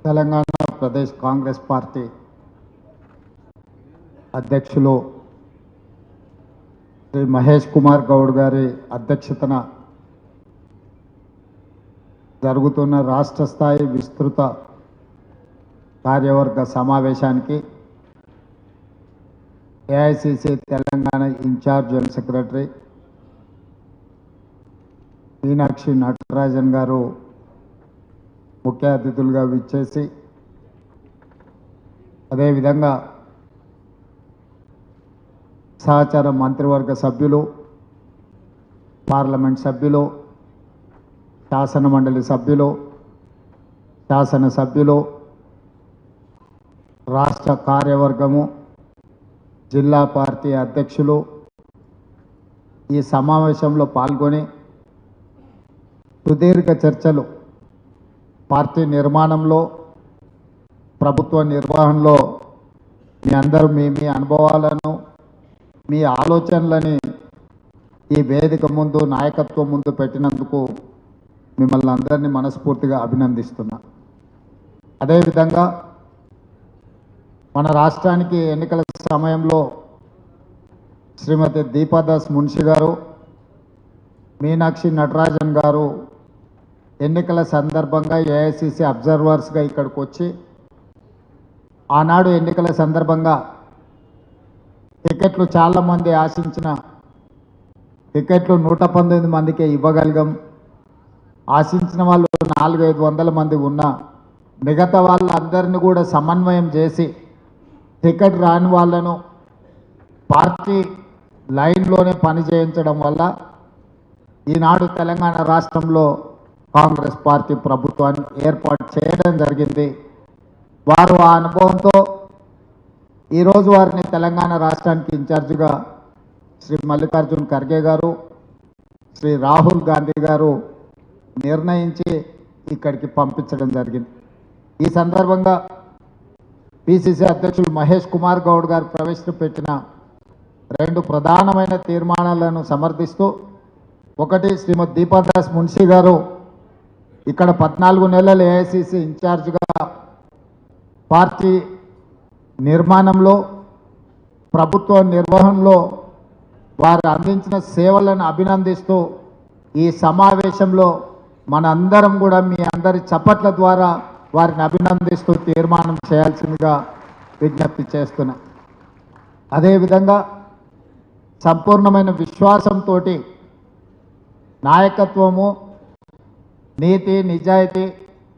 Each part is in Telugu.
తెలంగాణ ప్రదేశ్ కాంగ్రెస్ పార్టీ అధ్యక్షులు శ్రీ మహేష్ కుమార్ గౌడ్ గారి అధ్యక్షతన జరుగుతున్న రాష్ట్ర స్థాయి విస్తృత కార్యవర్గ సమావేశానికి AICC Telangana incharge general secretary Meenakshi Natarajan garu ముఖ్య అతిథులుగా విచ్చేసి అదేవిధంగా సహచార మంత్రివర్గ సభ్యులు, పార్లమెంట్ సభ్యులు, శాసన మండలి సభ్యులు, శాసనసభ్యులు, రాష్ట్ర కార్యవర్గము, జిల్లా పార్టీ అధ్యక్షులు ఈ సమావేశంలో పాల్గొని సుదీర్ఘ చర్చలు పార్టీ నిర్మాణంలో, ప్రభుత్వ నిర్వహణలో మీ అందరూ మీ అనుభవాలను, మీ ఆలోచనలని ఈ వేదిక ముందు, నాయకత్వం ముందు పెట్టినందుకు మిమ్మల్ని అందరినీ మనస్ఫూర్తిగా అభినందిస్తున్నా. అదేవిధంగా మన రాష్ట్రానికి ఎన్నికల సమయంలో శ్రీమతి దీపాదాస్ మున్షి గారు, మీనాక్షి నటరాజన్ గారు ఎన్నికల సందర్భంగా ఏఐసిసి అబ్జర్వర్స్గా ఇక్కడికి వచ్చి ఆనాడు ఎన్నికల సందర్భంగా టికెట్లు చాలామంది ఆశించిన టికెట్లు 119 మందికే ఇవ్వగలిగాం. ఆశించిన వాళ్ళు 400-500 మంది ఉన్నా మిగతా వాళ్ళందరినీ కూడా సమన్వయం చేసి టికెట్ రాని వాళ్ళను పార్టీ లైన్లోనే పని చేయించడం వల్ల ఈనాడు తెలంగాణ రాష్ట్రంలో కాంగ్రెస్ పార్టీ ప్రభుత్వాన్ని ఏర్పాటు చేయడం జరిగింది. వారు ఆ అనుభవంతో ఈరోజు వారిని తెలంగాణ రాష్ట్రానికి ఇన్ఛార్జిగా శ్రీ మల్లికార్జున్ ఖర్గే గారు, శ్రీ రాహుల్ గాంధీ గారు నిర్ణయించి ఇక్కడికి పంపించడం జరిగింది. ఈ సందర్భంగా పిసిసి అధ్యక్షులు మహేష్ కుమార్ గౌడ్ గారు ప్రవేశపెట్టిన 2 ప్రధానమైన తీర్మానాలను సమర్థిస్తూ, ఒకటి శ్రీమతి దీపాదాస్ మున్షి గారు ఇక్కడ 14 నెలలు ఏఐసిసి ఇన్ఛార్జ్గా పార్టీ నిర్మాణంలో, ప్రభుత్వ నిర్వహణలో వారు అందించిన సేవలను అభినందిస్తూ ఈ సమావేశంలో మనందరం కూడా మీ అందరి చప్పట్ల ద్వారా వారిని అభినందిస్తూ తీర్మానం చేయాల్సిందిగా విజ్ఞప్తి చేస్తున్నా. అదేవిధంగా సంపూర్ణమైన విశ్వాసంతో నాయకత్వము, నీతి, నిజాయితీ,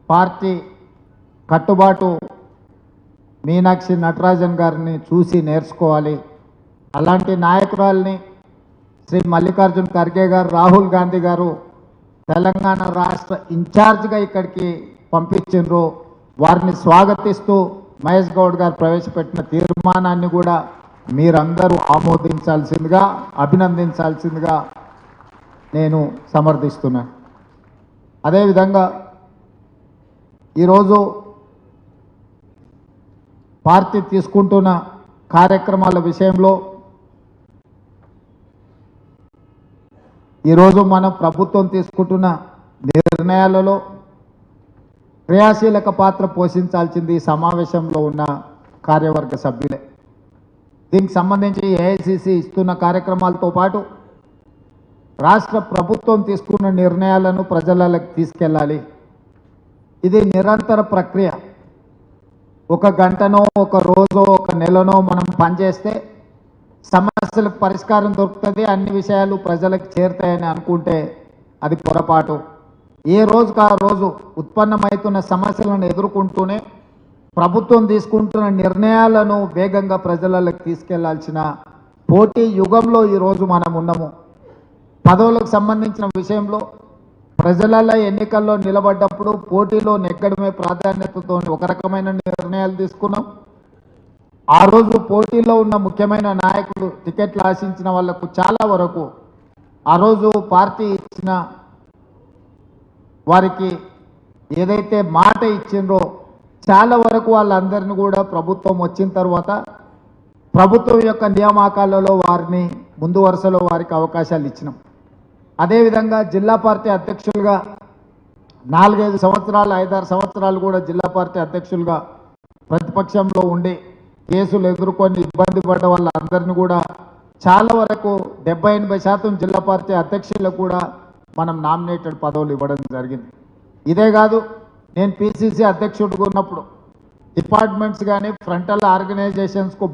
పార్టీ కట్టుబాటు మీనాక్షి నటరాజన్ గారిని చూసి నేర్చుకోవాలి. అలాంటి నాయకురాల్ని శ్రీ మల్లికార్జున్ ఖర్గే గారు, రాహుల్ గాంధీ గారు తెలంగాణ రాష్ట్ర ఇన్ఛార్జ్గా ఇక్కడికి పంపించారు. వారిని స్వాగతిస్తూ మహేష్ గౌడ్ గారు ప్రవేశపెట్టిన తీర్మానాన్ని కూడా మీరందరూ ఆమోదించాల్సిందిగా, అభినందించాల్సిందిగా నేను సమర్థిస్తున్నాను. అదేవిధంగా ఈరోజు పార్టీ తీసుకుంటున్న కార్యక్రమాల విషయంలో ఈరోజు మన ప్రభుత్వం తీసుకుంటున్న నిర్ణయాలలో క్రియాశీలక పాత్ర పోషించాల్సింది ఈ సమావేశంలో ఉన్న కార్యవర్గ సభ్యులే. దీనికి సంబంధించి ఏఐసిసి ఇస్తున్న కార్యక్రమాలతో పాటు రాష్ట్ర ప్రభుత్వం తీసుకున్న నిర్ణయాలను ప్రజలకు తీసుకెళ్ళాలి. ఇది నిరంతర ప్రక్రియ. ఒక గంటనో, ఒక రోజో, ఒక నెలనో మనం పనిచేస్తే సమస్యలకు పరిష్కారం దొరుకుతుంది, అన్ని విషయాలు ప్రజలకు చేరుతాయని అనుకుంటే అది పొరపాటు. ఏ రోజుకు ఆ రోజు ఉత్పన్నమవుతున్న సమస్యలను ఎదుర్కొంటూనే ప్రభుత్వం తీసుకుంటున్న నిర్ణయాలను వేగంగా ప్రజలకు తీసుకెళ్లాల్సిన పోటీ యుగంలో ఈరోజు మనం ఉన్నాము. పదవులకు సంబంధించిన విషయంలో ప్రజల ఎన్నికల్లో నిలబడ్డప్పుడు పోటీలో నెగ్గడమే ప్రాధాన్యతతో ఒక రకమైన నిర్ణయాలు తీసుకున్నాం. ఆ రోజు పోటీలో ఉన్న ముఖ్యమైన నాయకులు, టికెట్లు ఆశించిన వాళ్లకు చాలా వరకు ఆ రోజు పార్టీ ఇచ్చిన వారికి ఏదైతే మాట ఇచ్చిండ్రో చాలా వరకు వాళ్ళందరినీ కూడా ప్రభుత్వం వచ్చిన తర్వాత ప్రభుత్వం యొక్క నియామకాలలో వారిని ముందు వరుసలో వారికి అవకాశాలు ఇచ్చినాం. అదేవిధంగా జిల్లా పార్టీ అధ్యక్షులుగా 4-5 సంవత్సరాలు 5-6 సంవత్సరాలు కూడా జిల్లా పార్టీ అధ్యక్షులుగా ప్రతిపక్షంలో ఉండి కేసులు ఎదుర్కొని ఇబ్బంది పడ్డ వాళ్ళందరినీ కూడా చాలా వరకు 70-80% జిల్లా పార్టీ అధ్యక్షులకు కూడా మనం నామినేటెడ్ పదవులు ఇవ్వడం జరిగింది. ఇదే కాదు, నేను పిసిసి అధ్యక్షుడిగా ఉన్నప్పుడు డిపార్ట్మెంట్స్ కానీ ఫ్రంటల్ ఆర్గనైజేషన్స్కు